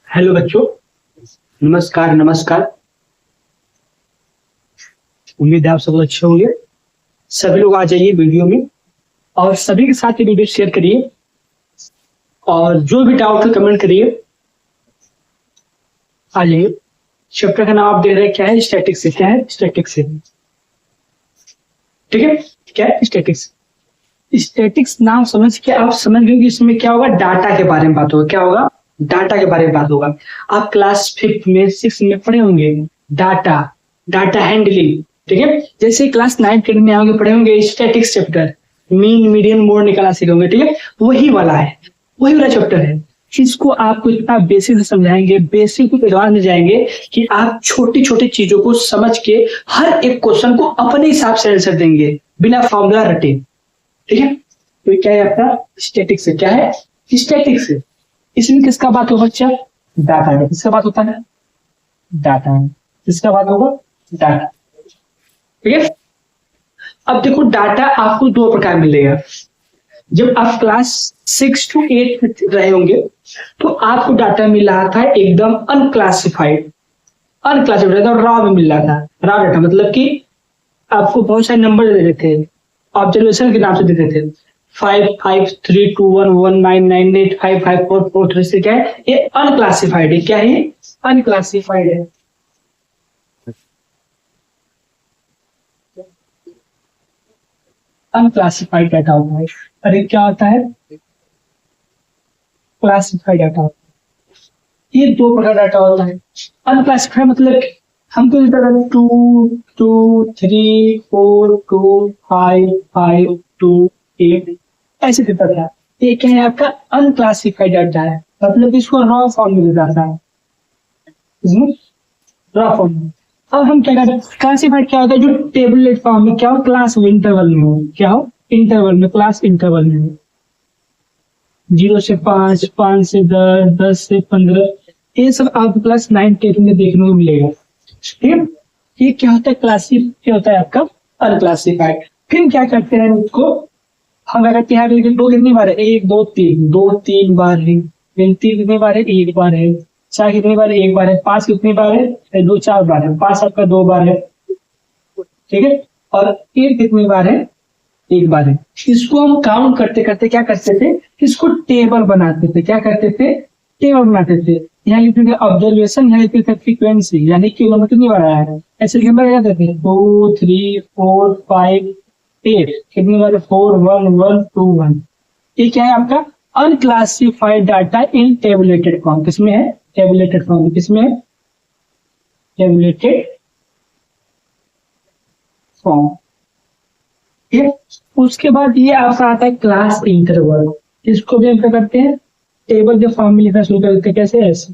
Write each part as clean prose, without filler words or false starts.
Hello बच्चों, नमस्कार नमस्कार। उम्मीद है आप सब लोग अच्छे होंगे। सभी लोग आ जाइए वीडियो में और सभी के साथ ये वीडियो शेयर करिए और जो भी डाउट है कमेंट करिए। आ जाइए। चैप्टर का नाम आप देख रहे हैं, क्या है? स्टैटिक्स से। क्या है? स्टैटिक्स से। ठीक है, क्या है? स्टैटिक्स। स्टैटिक्स नाम समझ के आप समझ गए कि इसमें क्या होगा, डाटा के बारे में बात होगा। क्या होगा? डाटा के बारे में बात होगा। आप क्लास 5 में 6 में पढ़े होंगे डाटा, डाटा हैंडलिंग। ठीक है, जैसे क्लास 9 10 में आओगे पढ़े होंगे statics chapter, mean median mode निकालना सीखोगे। ठीक है, वही वाला है, वही वाला चैप्टर है। इसको आपको इतना बेसिक से समझाएंगे, बेसिक टू एडवांस में जाएंगे कि आप छोटी छोटी चीजों को समझ के हर एक क्वेश्चन को अपने हिसाब से आंसर देंगे बिना फॉर्मूला रटे। ठीक है, तो क्या है आपका स्टैटिक्स है? क्या है? स्टैटिक्स है। इसमें किसका बात होगा बच्चा? डाटा है। किसका बात होता है? डाटा है। किसका बात होगा? डाटा। ठीक है, अब देखो डाटा आपको दो प्रकार मिलेगा। जब आप क्लास 6 to 8 में रहे होंगे तो आपको डाटा मिल रहा था एकदम अनक्लासिफाइड, अनक्लासिफाइड और रॉ में मिल रहा था। रॉ डाटा मतलब कि आपको बहुत सारे नंबर दे देते थे, ऑब्जर्वेशन के नाम से देते थे। 55321199855443 से क्या है? ये अनक्लासिफाइड है। क्या है? अनक्लासिफाइड है। अनक्लासिफाइड डाटा होता है। अरे क्या होता है? क्लासिफाइड डाटा होता है। ये दो प्रकार डाटा होता है। अनक्लासिफाइड मतलब हमको two two three four two five five two eight ऐसे देता था। ये क्या है? आपका अनक्लासिफाइड डाटा है, मतलब इसको रॉ फॉर्म में जाता है। रॉ फॉर्म में। अब हम क्या करते हैं? क्लासिफाइड क्या होता है? जो टेबलेट फॉर्म में क्या हो, क्लास इंटरवल में हो। क्या हो? इंटरवल में, क्लास इंटरवल में हो। 0 से 5, 5 से 10, 10 से 15, ये सब आपको क्लास 9 10 में देखने को मिलेगा। ठीक है, ये क्या होता है? क्लासिफ क्या होता है आपका? अनक्लासिफाइड। फिर क्या करते हैं इसको? हम क्या करते हैं? लेकिन दो कितनी बार है? 1 2 3, दो तीन बार है। फिर तीन कितनी बार है? एक बार है। चार कितनी बार है? एक बार है। पांच कितनी बार है? दो चार बार है। पांच आपका दो बार है। ठीक है, और एट कितनी बार है? एक बार है। इसको हम काउंट करते करते क्या करते थे? इसको टेबल बनाते थे। क्या करते थे? टेबल बनाते थे। यहाँ लिखते थे ऑब्जर्वेशन, यहाँ लिखते थे फ्रीक्वेंसी, यानी कि नंबर कितनी बार आया है। ऐसे नंबर क्या करते थे? 2 3 4 5 8 कितनी बार? 4 1 1 2 1। ये क्या है आपका? Unclassified data in tabulated form. किसमें है? Tabulated form. किसमें है? Tabulated form. ठीक है, उसके बाद ये आपका आता है क्लास इंटरवल। इसको भी हम क्या करते हैं? टेबल के फॉर्म में लिखना शुरू कर देते हैं। कैसे? ऐसे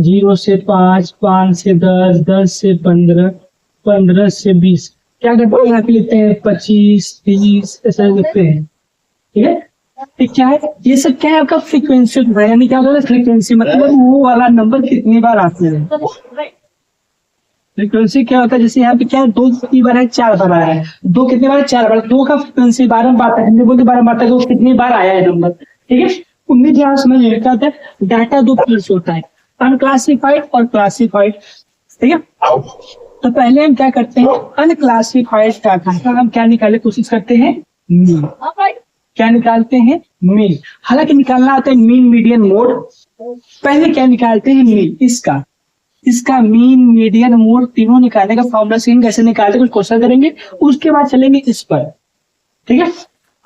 0 से 5, 5 से 10, 10 से 15, 15 से 20। क्या करते हैं? यहाँ पे लिखते हैं 25 30 ऐसा लिखते हैं। ठीक है, ये क्या है? ये सब क्या है आपका? फ्रीक्वेंसी होता है। यानी क्या होता है? फ्रीक्वेंसी मतलब वो वाला नंबर कितनी बार आते हैं। फ्रीक्वेंसी क्या होता है? जैसे यहाँ पे क्या है? दो कितनी बार है? चार बार आया है। दो कितनी बार? चार बार। दो का फ्रीक्वेंसी बारम्बार आता है, हम बोलते बारम्बार आता है, वो कितनी बार आया है नंबर। ठीक है, उम्मीद यहाँ समझ में क्या होता है? डाटा दो तरह से होता है, अनक्लासिफाइड और क्लासिफाइड। ठीक है, तो पहले हम क्या करते हैं? अनक्लासिफाइड डाटा का हम क्या निकालने की कोशिश करते हैं? मीन। क्या निकालते हैं? मीन। हालांकि निकालना आता है मीन मीडियन मोड। पहले क्या निकालते हैं? मीन। इसका मीन मीडियन मोड तीनों निकालने का फॉर्मूला सीखेंगे, कैसे निकालते कुछ क्वेश्चन करेंगे, उसके बाद चलेंगे इस पर। ठीक है,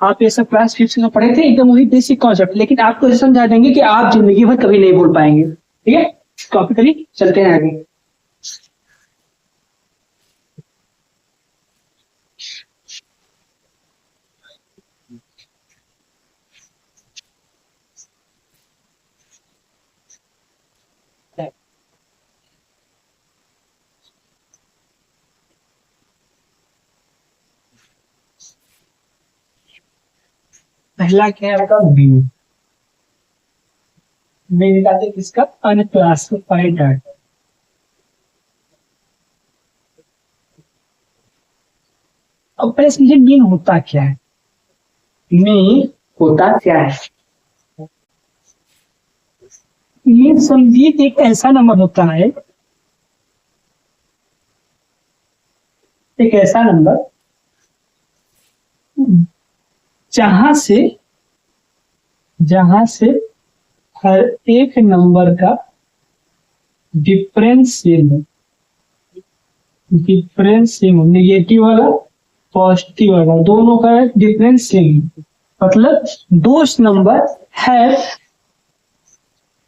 आप ये सब क्लास 5 में पढ़े थे, एकदम वही बेसिक कॉन्सेप्ट, लेकिन आपको ऐसे समझा देंगे कि आप जिंदगी भर कभी नहीं भूल पाएंगे। ठीक है, कॉपी करिए, चलते हैं आगे। पहला क्या है आपका? मीन। मीन निकालते हैं किसका? Unclassified data. अब पहले समझिए मीन होता क्या है। मीन होता क्या है? ये समझिए एक ऐसा नंबर होता है, एक ऐसा नंबर जहां से हर एक नंबर का डिफरेंस सेम है, डिफरेंस सेम, नेगेटिव वाला पॉजिटिव वाला दोनों का डिफरेंस सेम है। मतलब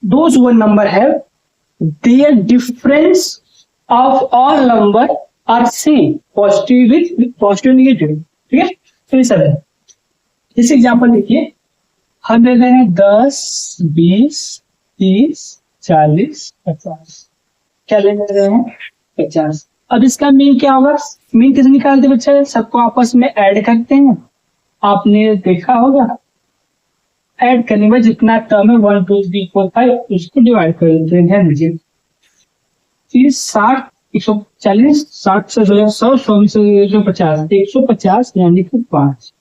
those one number have their difference of all number are same, positive with positive negative। ठीक है, तो ये सब है। इस एग्जाम्पल देखिए, हम ले रहे हैं 10, 20, 30, 40, 50। क्या ले रहे हैं? 50। अब इसका मीन क्या होगा? मीन कैसे निकालते बच्चे? सबको आपस में ऐड करते हैं, आपने देखा होगा। ऐड करने में जितना टर्म है 1 2 3 4 5 उसको डिवाइड कर देते हैं। ध्यान दीजिए, 30 60 140 60 से 100 100 से 150 150 यानी कि 5,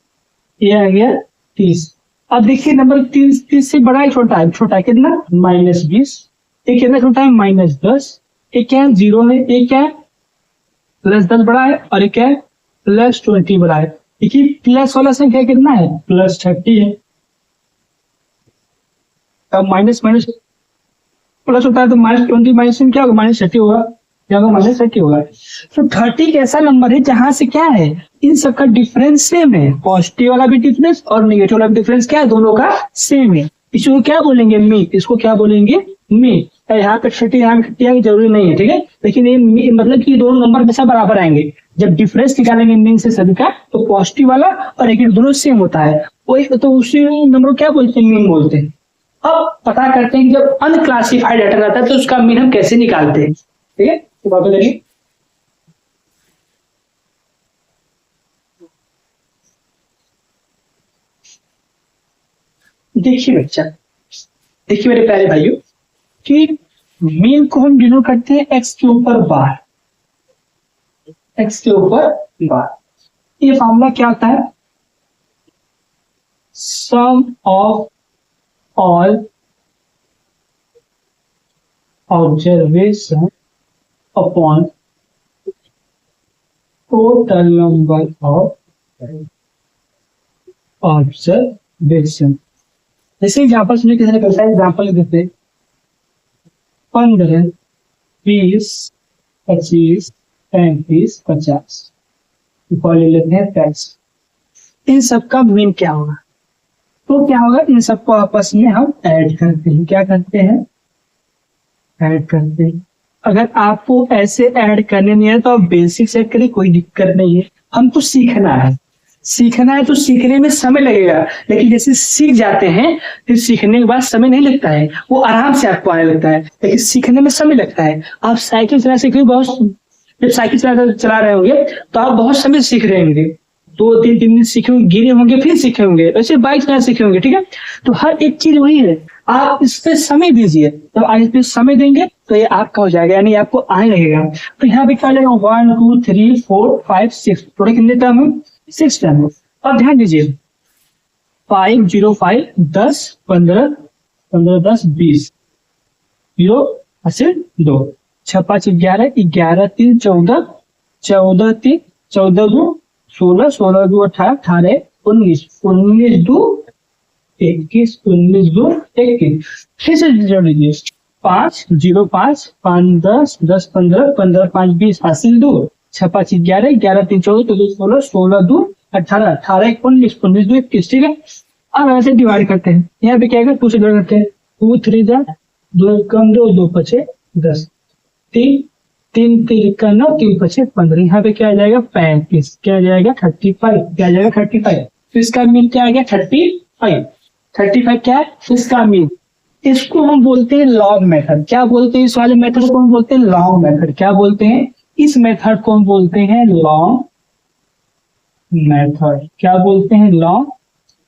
ये आ गया 30। अब देखिए नंबर 30 से बड़ा है छोटा है? छोटा है कितना? -20। एक कितना छोटा है? -10। एक क्या है? 0 है। एक क्या है? +10 बड़ा है। और एक क्या है? +20 बड़ा है। देखिए प्लस वाला संख्या कितना है? +30 है। अब माइनस प्लस होता है तो -20 माइनस क्या होगा? -30 होगा। क्या होगा? -30 होगा। तो 30 ऐसा नंबर है जहां से क्या है? इन सबका डिफरेंस सेम है। पॉजिटिव वाला भी डिफरेंस और नेगेटिव वाला भी डिफरेंस क्या है? दोनों का सेम है। इसको क्या बोलेंगे? मीन। इसको क्या बोलेंगे? मीन। यहाँ पे 30 यहाँ पे 30 की जरूरी नहीं है, ठीक है। लेकिन ये मतलब कि दोनों नंबर हमेशा बराबर आएंगे। जब डिफरेंस निकालेंगे मीन से सभी का, तो पॉजिटिव वाला और नेगेटिव दोनों सेम होता है, वही तो उसी नंबर को क्या बोलते हैं? मीन बोलते हैं। अब पता करते हैं कि जब अनक्लासिफाइड डाटा रहता है तो उसका मीन हम कैसे निकालते हैं, ठीक है। तो वापस देखिए, देखिए बच्चा, देखिए मेरे प्यारे भाइयों कि मीन को हम डिनोट करते हैं x के ऊपर बार, x के ऊपर बार। ये फॉर्मूला क्या होता है? Sum of all observation upon total number of observation। जैसे एग्जाम्पल सुनिए, किसी ने कैसा एग्जाम्पल देते? 15, 20, 25, 35, 50 ले लेते हैं 30। इन सबका मीन क्या होगा? तो क्या होगा? इन सबको आपस में हम ऐड करते हैं। क्या करते हैं? ऐड करते हैं। अगर आपको ऐसे ऐड करने नहीं है तो आप बेसिक से करिए, कोई दिक्कत नहीं है। हमको सीखना है, सीखना है तो सीखने में समय लगेगा, लेकिन जैसे सीख जाते हैं फिर सीखने के बाद समय नहीं लगता है, वो आराम से आपको आने लगता है। लेकिन सीखने में समय लगता है। आप साइकिल चला सीखे, बहुत जब साइकिल चला रहे होंगे तो आप बहुत समय सीख रहे होंगे, 2-3 दिन सीखे होंगे, गिरे होंगे, फिर सीखे होंगे, वैसे बाइक चलाना सीखे होंगे, ठीक है। तो हर एक चीज वही है, आप इस पे समय दीजिए। तो आप इस पे समय देंगे तो ये आपका हो जाएगा, यानी आपको आने लगेगा। तो यहाँ पे क्या हो जाएगा? 1 2 3 4 5 6 थोड़े कितने टर्म है? 6 टर्म। अब ध्यान दीजिए, 5 0 5 10 15 15 10 20 0 ऐसे 2 6 5 11 11 3 14 14 3 14 2 16 16 2 18 18 19 19 2 21 19 2 21। फिर से जोड़ लीजिए, 5 0 5 5 10 10 15 15 5 20 हासिल 2 6 5 11 11 3 14 2 16 16 2 18 18 19 19 2 21, ठीक है। अब ऐसे डिवाइड करते हैं। यहाँ पे क्या 2 से डिवाइड करते हैं, 2 3 2 कम 2 2 5 10 3 3 3 का 9 3 5 15। यहाँ पे क्या आ जाएगा? 35। क्या आ जाएगा? 35। क्या आ जाएगा? 35। तो इसका मीन क्या आ गया? 35। 35 क्या है? इसका मीन। इसको हम बोलते हैं लॉग मेथड। क्या बोलते हैं? इस वाले मेथड को हम बोलते हैं लॉग मेथड। क्या बोलते हैं? इस मेथड को हम बोलते हैं लॉग मेथड। क्या बोलते हैं? Log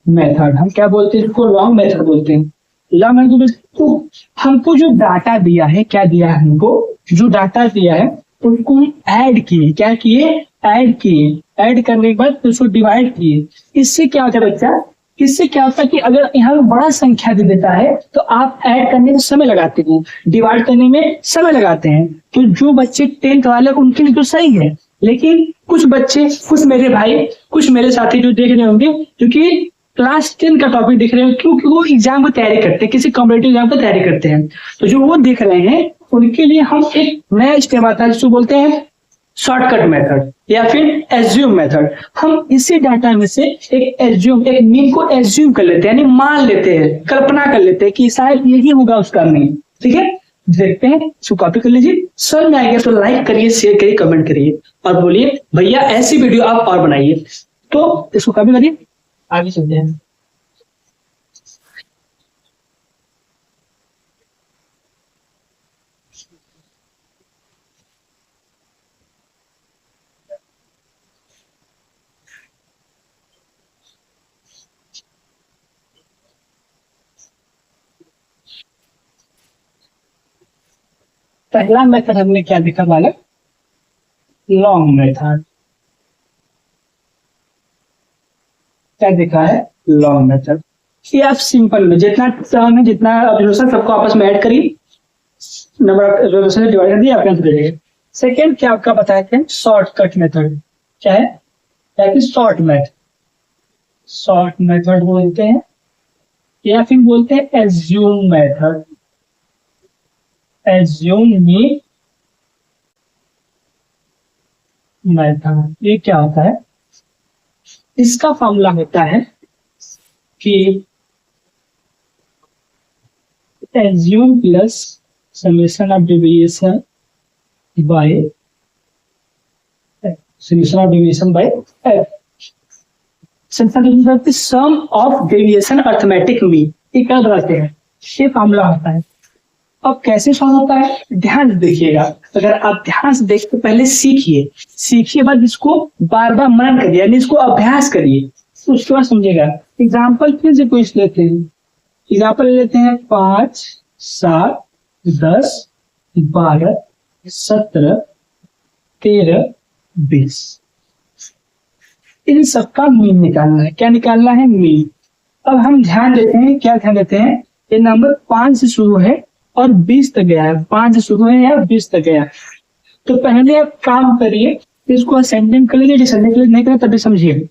method. हम क्या बोलते हैं? इसको लॉग मेथड बोलते हैं। लॉग मेथड तो हमको जो डाटा दिया है, क्या दिया है? हमको जो डाटा दिया है उसको हम ऐड किए। क्या किए? ऐड किए। ऐड करने के बाद उसको डिवाइड किए। इससे क्या होता है बच्चा? इससे क्या होता है कि अगर यहाँ बड़ा संख्या दे देता है तो आप ऐड करने में समय लगाते हैं, डिवाइड करने में समय लगाते हैं। तो जो बच्चे 10th वाले उनके लिए तो सही है, लेकिन कुछ बच्चे, कुछ मेरे भाई, कुछ मेरे साथी जो देख रहे होंगे, क्योंकि क्लास 10 का टॉपिक देख रहे हो, क्योंकि वो एग्जाम की तैयारी करते हैं, किसी कॉम्पिटेटिव एग्जाम की तैयारी करते हैं, तो जो वो देख रहे हैं उनके लिए हम एक नया स्टेप आता है जिसको बोलते हैं शॉर्टकट मेथड या फिर एज्यूम मेथड। हम इसी डाटा में से एक मीन को एज्यूम कर लेते हैं, यानी मान लेते हैं, कल्पना कर लेते हैं कि शायद यही होगा उसका मीन। ठीक है, देखते हैं, इसको कॉपी कर लीजिए। सर में आ गया तो लाइक करिए, शेयर करिए, कमेंट करिए और बोलिए भैया ऐसी वीडियो आप और बनाइए। तो इसको कॉपी करिए, आगे चलते हैं। पहला मेथड हमने क्या देखा बालक? Long method. क्या देखा है? Long method. ये आप सिंपल में जितना टर्म है, जितना ऑब्जर्वेशन सबको आपस में ऐड करिए, नंबर ऑफ ऑब्जर्वेशन डिवाइड कर दिए, आप आंसर दे देंगे। सेकेंड क्या आपका बताया थे? Shortcut method. क्या है? क्या कि शॉर्ट मेथड बोलते हैं या फिर बोलते हैं एज्यूम मेथड। एज्यूम मेथड ये क्या होता है? इसका फॉर्मूला होता है कि assume plus summation of deviation by sum of deviation arithmetic mean. ये क्या बताते हैं? ये फॉर्मूला होता है। अब कैसे सॉल्व होता है ध्यान से देखिएगा। अगर आप ध्यान से देखते पहले सीखिए बाद इसको बार बार मनन करिए, यानी इसको अभ्यास करिए, तो उसके बाद समझिएगा। एग्जाम्पल फिर से कुछ लेते हैं। एग्जाम्पल लेते हैं 5, 7, 10, 12, 17, 13, 20। इन सबका मीन निकालना है। क्या निकालना है? मीन। अब हम ध्यान देते हैं, क्या ध्यान देते हैं? ये नंबर 5 से शुरू है और 20 तक गया है। 5 से शुरू है या 20 तक गया। तो पहले आप काम करिए, इसको असेंडिंग कर लीजिए, डिसेंडिंग नहीं करें तभी समझिए।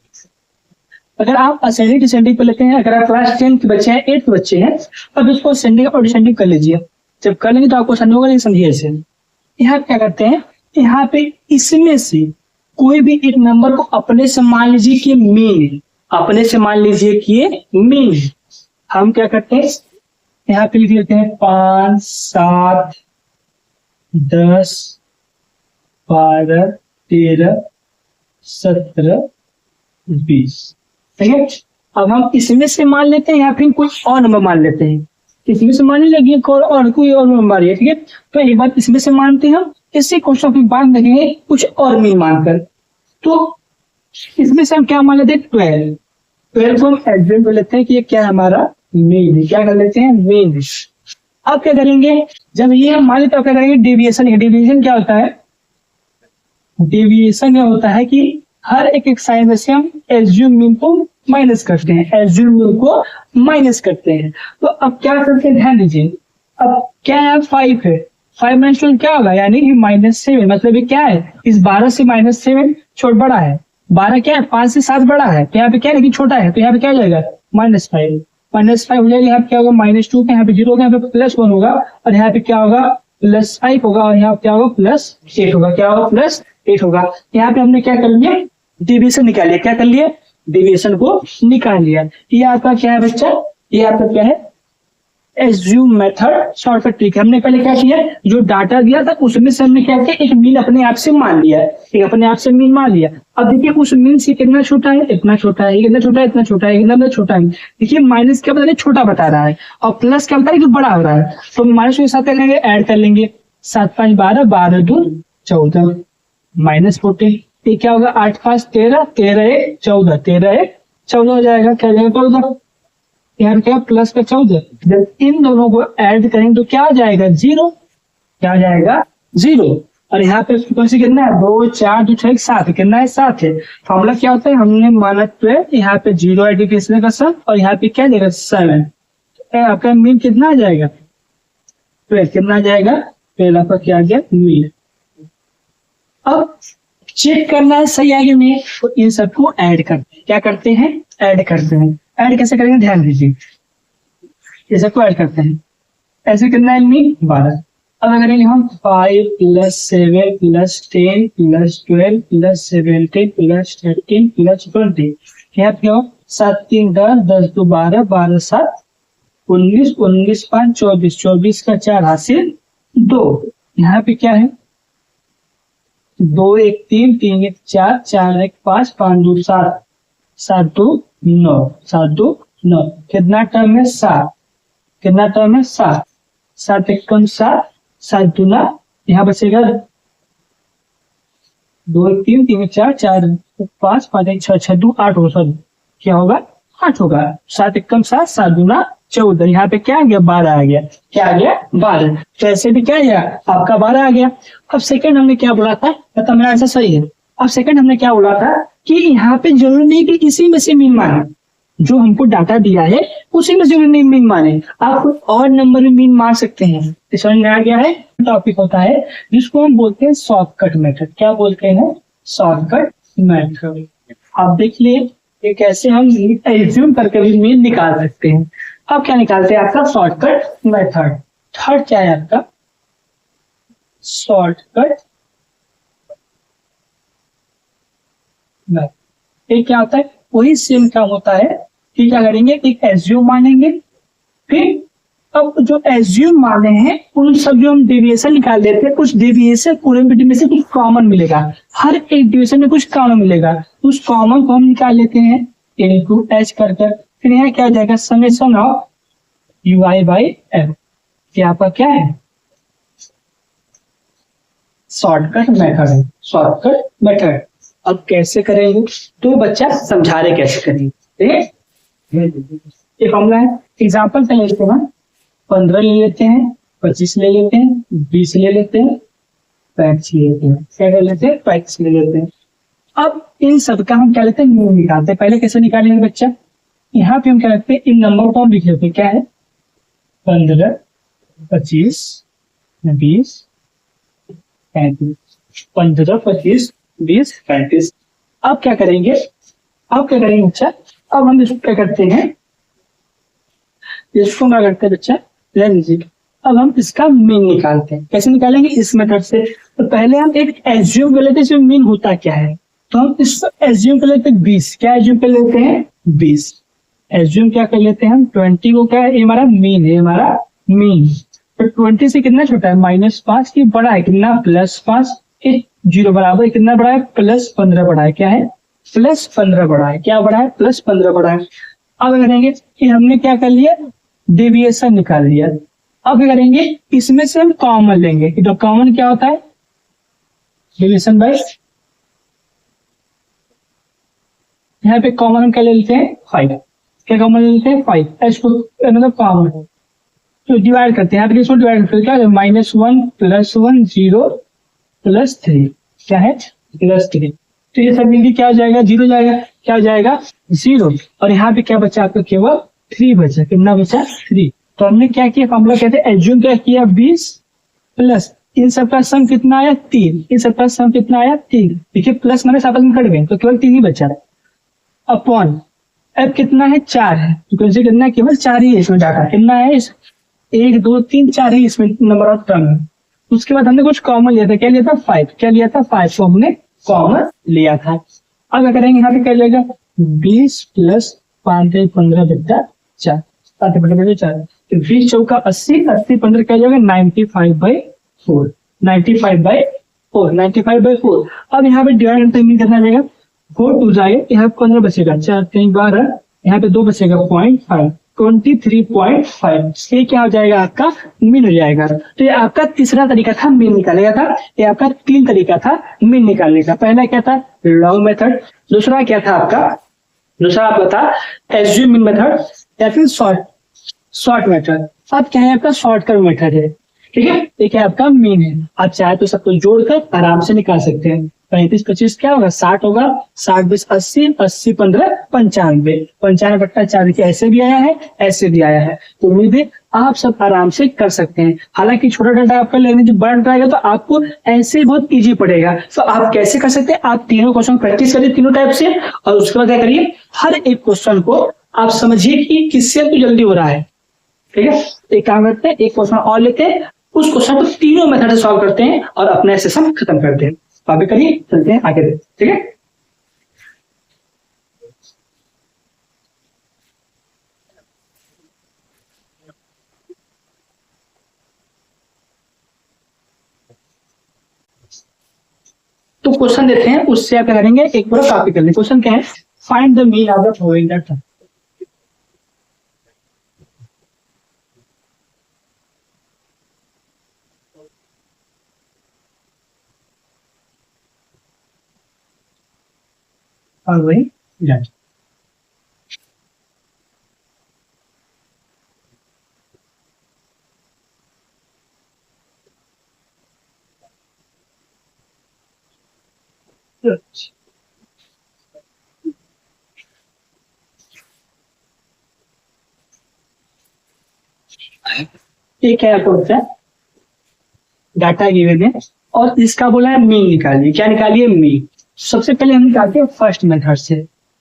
अगर आप असेंडिंग डिसेंडिंग कर लेते हैं, अगर आप क्लास 10 के बच्चे हैं, 8 के बच्चे हैं, अब इसको असेंडिंग और डिसेंडिंग कर लीजिए। जब कर लेंगे तो आपको समझ होगा, समझिए इसे। यहाँ क्या करते हैं? यहाँ पे इसमें से कोई भी एक नंबर को अपने से मान लीजिए कि मीन, अपने से मान लीजिए कि ये मीन। हम क्या करते हैं? यहाँ पे लिख लेते हैं 5, 7, 10, 12, 13, 17, 20। ठीक है, अब हम इसमें से मान लेते हैं या फिर कुछ और नंबर मान लेते हैं। इसमें से मान लीजिए और कोई और नंबर मारिए। ठीक है, तो एक बार इसमें से मानते हैं हम, इसी क्वेश्चन की बात देखेंगे कुछ और मीन मानकर। तो इसमें से हम क्या मान लेते हैं? 12 को हम एज्यूम कर लेते हैं कि ये क्या हमारा मीन है। क्या कर लेते हैं? मीन। अब क्या करेंगे? जब ये हम मान लेते हैं, क्या करेंगे? डेविएशन। डेविएशन क्या होता है? डेविएशन क्या होता है कि हर एक साइन में से हम एज्यूम मीन को माइनस करते हैं, एज्यूम मीन को माइनस करते हैं। तो अब क्या करते हैं? ध्यान दीजिए। अब क्या है? 5 है। 5 माइनस 12 क्या होगा? यानी कि -7। मतलब ये क्या है? इस 12 से -7 छोटा बड़ा है। 12 क्या है? 5 से 7 बड़ा है, तो यहाँ पे क्या है? लेकिन छोटा है, तो यहाँ पे क्या हो जाएगा? -5। -5 हो जाएगा। यहाँ पे क्या होगा? -2 का यहाँ पे 0 होगा, यहाँ पे +1 होगा, और यहाँ पे क्या होगा? +5 होगा, और यहाँ पे क्या होगा? +8 होगा। क्या होगा? +8 होगा। यहाँ पे हमने क्या कर लिया? डेविएशन निकाल लिया। क्या कर लिया? डेविएशन को निकाल लिया। ये आपका क्या है बच्चा? ये आपका क्या है? Assume method shortcut trick. हमने पहले क्या किया? जो डाटा दिया था उसमें से हमने क्या किया? एक मीन अपने आप से मान लिया, एक अपने आप से मीन मान लिया। अब देखिए उस मीन से कितना छोटा है? इतना छोटा है। कितना छोटा है? इतना छोटा है। कितना छोटा है? देखिए माइनस क्या बता रहे? छोटा बता रहा है, और प्लस क्या बता रहे? कि बड़ा हो रहा है। तो माइनस के साथ करेंगे, ऐड कर लेंगे। 7, 5, 12, 12, 2, 14, -14। ये क्या होगा? 8, 5, 13, 13, 1, 14, 13, 1, 14 हो जाएगा। क्या जाएगा? 14। यहाँ क्या? प्लस का 14। जब इन दोनों को ऐड करेंगे तो क्या आ जाएगा? 0। क्या आ जाएगा? 0। और यहाँ पे फ्रीक्वेंसी कितना है, 2 4 2 6 7 कितना है, 7 है। फॉर्मूला क्या होता है, हमने माना 12, यहाँ पे 0 एडिशन का सम, और यहाँ पे क्या देगा 7। आपका मीन कितना आ जाएगा 12, कितना आ जाएगा 12, आपका क्या आ गया मीन। अब चेक करना है सही है कि नहीं, तो इन सबको ऐड करते हैं। क्या करते हैं, ऐड करते हैं। ऐड कैसे करेंगे, ध्यान दीजिए, ये सबको ऐड करते हैं। ऐसे कितना है मीन 12। अब करेंगे हम 5 + 7 + 10 + 12 + 17 + 13 + 20, यहाँ पे 7 3 10 10 2 12 12 7 19 19 5 24 24 का 4 हासिल 2। यहाँ पे क्या है 2 1 3 3 1 4 4 1 5 5 2 7 7 2 9 7 2 9, कितना टर्म है 7, कितना टर्म है 7, 7 1 7 7 दूना, यहाँ बचेगा 2 1 3 3 1 4 4 5 5 1 6 6 2 8 होगा, सॉरी क्या होगा 8 होगा। 7 1 7 7 दूना 14, यहाँ पे क्या आ गया 12 आ गया, क्या आ गया 12। तो ऐसे भी क्या गया आपका 12 आ गया। अब सेकंड हमने क्या बोला था, मतलब मेरा आंसर सही है। अब सेकंड हमने क्या बोला था कि यहाँ पे जरूरी नहीं कि इसी में से मीन माने, जो हमको डाटा दिया है उसी में जरूरी नहीं मीन माने, आप और नंबर में मीन मार सकते हैं। तो समझ में आ गया है। टॉपिक होता है जिसको हम बोलते हैं शॉर्टकट मेथड। क्या बोलते हैं, शॉर्टकट मेथड। आप देख लिए कि कैसे हम एज्यूम करके भी मीन निकाल सकते हैं। अब क्या निकालते हैं, आपका शॉर्टकट मेथड। थर्ड क्या है आपका, शॉर्टकट मेथड। ये क्या होता है, वही सेम काम होता है कि क्या करेंगे, एक एज्यूम मानेंगे, फिर अब जो एज्यूम माने हैं उन सब जो हम डेविएशन निकाल देते हैं, कुछ डेविएशन पूरे में से कुछ कॉमन मिलेगा, हर एक डेविएशन में कुछ कॉमन मिलेगा, उस कॉमन को हम निकाल लेते हैं इनटू एच कर। फिर यहाँ क्या आ जाएगा, summation of ui by M. ये आपका क्या है, शॉर्टकट मेथड है, शॉर्टकट मेथड। अब कैसे करेंगे, तो बच्चा समझा रहे कैसे करेंगे। ये फॉर्मूला है, एग्जाम्पल पे लेते हैं, 15 ले लेते हैं, 25 ले लेते हैं, 20 ले लेते हैं, 35 ले लेते हैं, क्या कर लेते हैं 35 ले लेते हैं। अब इन सब का हम क्या लेते हैं, मीन निकालते हैं। पहले कैसे निकालेंगे बच्चा, यहाँ पे हम क्या करते हैं, इन नंबर को हम लिख लेते हैं, क्या है 15 25 20 35, 15 25 20 35। अब क्या करेंगे, अब क्या करेंगे बच्चा, अब हम इसको क्या करते हैं, इसको क्या करते हैं बच्चा, ले लीजिए। अब हम इसका मीन निकालते हैं। कैसे निकालेंगे, इस मेथड से। तो पहले हम एक एज्यूम कर लेते हैं इसमें मीन होता क्या है, तो हम इसको एज्यूम कर लेते हैं 20। क्या एज्यूम कर लेते हैं 20, एज्यूम क्या कर लेते हैं हम 20 को, क्या है ये हमारा मीन है, हमारा मीन। तो 20 से कितना छोटा है -5, ये बड़ा है कितना +5, 0 बराबर कितना बड़ा है +15 बड़ा है, क्या है +15 बड़ा है, क्या बड़ा है +15 बड़ा है। अब करेंगे कि हमने क्या कर लिया, डेविएशन निकाल लिया। अब क्या करेंगे, इसमें से हम कॉमन लेंगे, तो कॉमन क्या होता है, डेविएशन बाय, यहाँ पे कॉमन हम क्या ले लेते हैं 5, क्या कॉमन ले लेते हैं 5, इसको मतलब कॉमन है तो डिवाइड करते हैं, यहाँ पे इसको डिवाइड करते हैं, क्या है -1 +1 0 +3, क्या है +3। तो ये सब मिलकर क्या हो जाएगा, 0 जाएगा, क्या हो जाएगा 0। और यहाँ पे क्या बचा आपका, केवल 3 बचा, कितना बचा 3। तो हमने क्या किया, फॉर्मूला कहते हैं एज्यूम क्या किया 20 प्लस इन सबका सम कितना आया 3, इन सबका सम कितना आया 3। देखिए प्लस माइनस आपस में कट गए तो केवल 3 ही बचा है, अपॉन अब कितना है 4 है, फ्रीक्वेंसी कितना है, केवल 4 ही है इसमें डाटा, कितना है 1 2 3 4 ही इसमें नंबर ऑफ टर्म है। उसके बाद हमने कुछ कॉमन लिया था, क्या लिया था 5, क्या लिया था 5 को हमने कॉमन लिया था। अब क्या करेंगे, यहाँ पे क्या लेगा 20 प्लस 5 15 बचा 4, 7 15 4, तो 20 चौका 80, 80 15 क्या जाएगा 95/4, 95/4, 95/4। अब यहाँ पे डिवाइड करना जाएगा, 4 2 जाएगा, यहाँ पे 15 बचेगा, 4 3 12, यहाँ पे 2 बचेगा 0.5, 23.5। ये क्या हो जाएगा आपका मीन हो जाएगा। तो ये आपका तीसरा तरीका था मीन निकालने का था, ये आपका 3 तरीका था मीन निकालने का। पहला क्या था लॉन्ग मेथड, दूसरा क्या था आपका, दूसरा आपका था एज्यूम मीन मेथड, या फिर शॉर्ट मेथड। अब क्या है आपका शॉर्टकट मेथड है। ठीक है, ये क्या आपका मीन है। आप चाहे तो सबको जोड़कर आराम से निकाल सकते हैं। 35 25 क्या होगा, 60 होगा। 60 20 80, 80 15 95, 95/4 देखिए ऐसे भी आया है, ऐसे भी आया है। तो उम्मीद है आप सब आराम से कर सकते हैं। हालांकि छोटा डाटा आपका लेने जो बड़ा डाटा आएगा तो आपको ऐसे बहुत इजी पड़ेगा। तो आप कैसे कर सकते हैं, आप तीनों क्वेश्चन प्रैक्टिस करिए तीनों टाइप से, और उसके बाद क्या करिए, हर एक क्वेश्चन को आप समझिए कि किससे आपको जल्दी हो रहा है। ठीक है, एक काम करते हैं, एक क्वेश्चन और लेते हैं, उस क्वेश्चन को तीनों मेथड से सॉल्व करते हैं और अपने सेशन खत्म करते हैं। तो अभी करिए, चलते हैं आगे। ठीक है, तो क्वेश्चन देते हैं, उससे आप क्या करेंगे, एक पूरा कॉपी कर लें। क्वेश्चन क्या है, find the mean of the following data. और वही डाटा। ये क्या आपको होता है, डाटा गिवन है और इसका बोला है मीन निकालिए। क्या निकालिए, मीन। सबसे पहले हम निकालते हैं फर्स्ट मेथड से,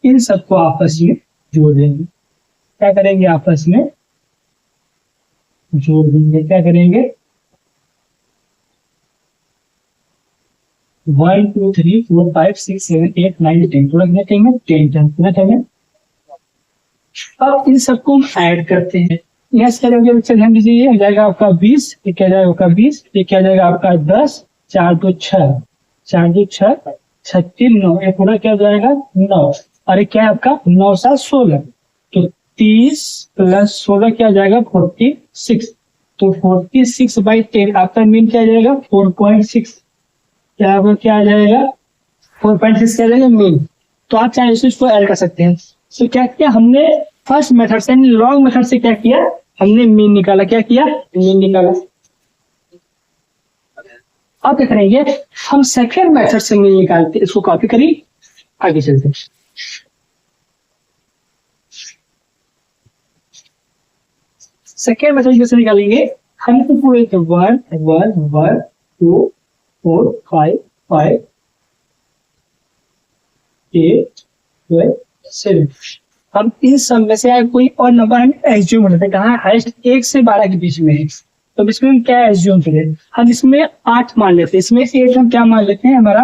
इन सबको आपस में जोड़ देंगे। क्या करेंगे, आपस में जोड़ देंगे। क्या करेंगे, 1 2 3 4 5 6 7 8 9 10 पूरा कितना टाइम है, 10 कितना टाइम है। अब इन सबको हम ऐड करते हैं। यहाँ से करेंगे बच्चे, ध्यान दीजिए, ये हो जाएगा आपका 20, ये क्या जाएगा आपका 20, ये क्या जाएगा आपका 10, 4 2 6, 4 2 6, 36 9, ये पूरा क्या जाएगा 9, और ये क्या है आपका 9 7 16, तो 30 + 16 क्या जाएगा 46, तो 46/10 आपका मीन क्या जाएगा 4.6, क्या आपका क्या आ जाएगा 4.6 क्या जाएगा मीन। तो आप चाहे इसको ऐड कर सकते हैं। तो क्या किया हमने, फर्स्ट मेथड से लॉन्ग मेथड से क्या किया, हमने मीन निकाला। क्या किया, मीन निकाला। अब क्या करेंगे, हम सेकेंड मेथड से मीन निकालते, इसको कॉपी करिए, आगे चलते हैं। सेकेंड मेथड कैसे निकालेंगे, हम तो पूरे 1 1 1 2 4 5 5 8 12 7, हम इन सब में से कोई और नंबर हम एज्यूम करते हैं, कहाँ हाईएस्ट 1 से 12 के बीच में है। तो इसमें हम क्या एज्यूम करें, हम इसमें 8 मान लेते हैं, इसमें 8 हम क्या मान लेते हैं, हमारा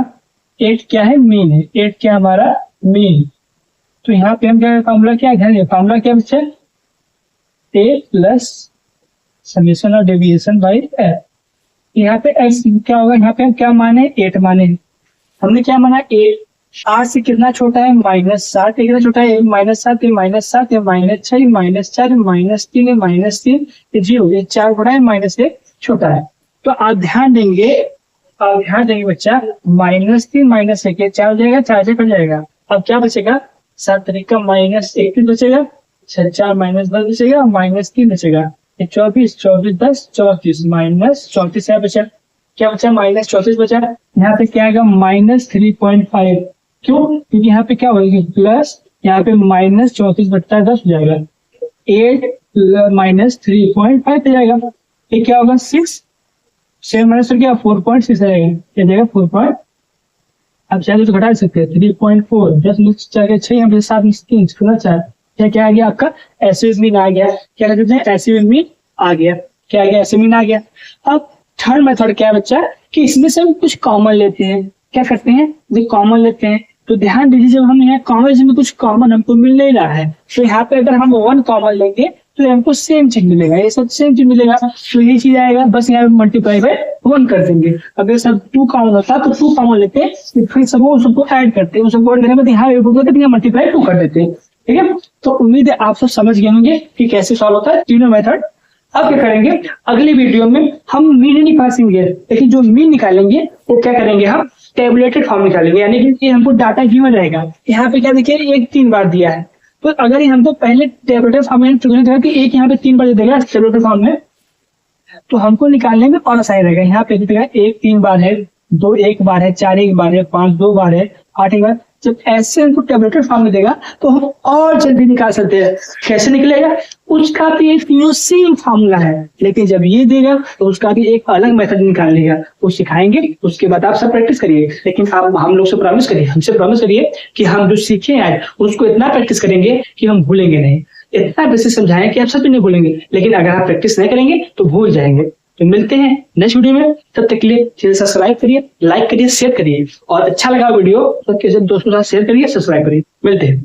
8 क्या है मीन है, 8 क्या हमारा मीन। तो यहाँ पे हम क्या फॉर्मूला क्या है, फॉर्मूला क्या बच्चे, a प्लस समेशन और डेविएशन बाई f। यहाँ पे x क्या होगा, यहाँ पे हम क्या माने 8 माने, हमने क्या माना 8, 8 से कितना छोटा है -7, कितना छोटा है -7, -7 -6 -4 -3 -3, ये 0, ये 4 बड़ा है -1 छोटा है। तो आप ध्यान देंगे, बच्चा, -3 -1 ये 4 हो जाएगा, 4 से कट जाएगा। अब क्या बचेगा, 7 तरीका -31 बचेगा, 6 4 -10 बचेगा, -3 बचेगा, ये 24 24 10 34 -34 है बचा, क्या बचा -34 बचा। यहाँ पे क्या आएगा -3.5, क्यों, क्योंकि यहाँ पे क्या होगी प्लस, यहाँ पे -34/10 हो जाएगा, 8 -3.5 हो जाएगा, ये क्या होगा 6, 7 माइनस क्या 4.6 आएगा, ये जाएगा 4. अब चाहे तो घटा सकते हैं 3.4, 10 में 6 यहाँ पे 7 में 3 4, क्या आ गया आपका एसिड मीन आ गया। क्या कहते हैं, एसिड मीन आ गया। क्या आ गया, एसिड मीन आ गया। अब थर्ड मेथड क्या है बच्चा, कि इसमें से हम कुछ कॉमन लेते हैं। क्या करते हैं, जो कॉमन लेते हैं, तो ध्यान दीजिए, जब हम यहाँ कॉमन में कुछ कॉमन हमको मिल नहीं रहा है, तो यहाँ पे अगर हम 1 कॉमन लेंगे तो हमको सेम चीज मिलेगा, ये सब सेम चीज मिलेगा, तो ये चीज आएगा, बस यहाँ पे मल्टीप्लाई बाय 1 कर देंगे। अगर सब 2 कॉमन होता तो 2 कॉमन लेते हैं, फिर सबको ऐड करते हैं, सबको ऐड करने के बाद यहाँ मल्टीप्लाई 2 कर देते हैं। ठीक है, तो उम्मीद है आप सब समझ गए होंगे कि कैसे सॉल्व होता है तीनों मेथड। अब क्या करेंगे, अगली वीडियो में हम मीन नहीं निकालेंगे, लेकिन जो मीन निकालेंगे वो क्या करेंगे, हम टेबुलेटेड फॉर्म निकालेंगे, यानी कि हमको डाटा गिवन रहेगा। यहाँ पे क्या देखिए, एक 3 बार दिया है, तो अगर हमको पहले टेबुलेटेड फॉर्म में कि एक यहाँ पे 3 बार दे देगा टेबुलेटेड फॉर्म में, तो हमको निकालने में और आसानी रहेगा। यहाँ पे देगा 1 3 बार है, 2 1 बार है, 4 1 बार है, 5 2 बार है, 8 1 बार। जब ऐसे हमको टेबलेटेड फॉर्म में देगा तो हम और जल्दी निकाल सकते हैं। कैसे निकलेगा? उसका भी एक तीनों सेम फार्मूला है, लेकिन जब ये देगा तो उसका भी एक अलग मेथड निकालने का वो सिखाएंगे। उसके बाद आप सब प्रैक्टिस करिए, लेकिन आप हम लोग से प्रॉमिस करिए, हमसे प्रॉमिस करिए कि हम जो सीखे हैं उसको इतना प्रैक्टिस करेंगे कि हम भूलेंगे नहीं। इतना बेसिक समझाएं कि आप सच में नहीं भूलेंगे, लेकिन अगर आप प्रैक्टिस नहीं करेंगे तो भूल जाएंगे। तो मिलते हैं नेक्स्ट वीडियो में, तब तक के लिए चैनल सब्सक्राइब करिए, लाइक करिए, शेयर करिए, और अच्छा लगा वीडियो तो किसी दोस्तों के साथ शेयर करिए, सब्सक्राइब करिए। मिलते हैं।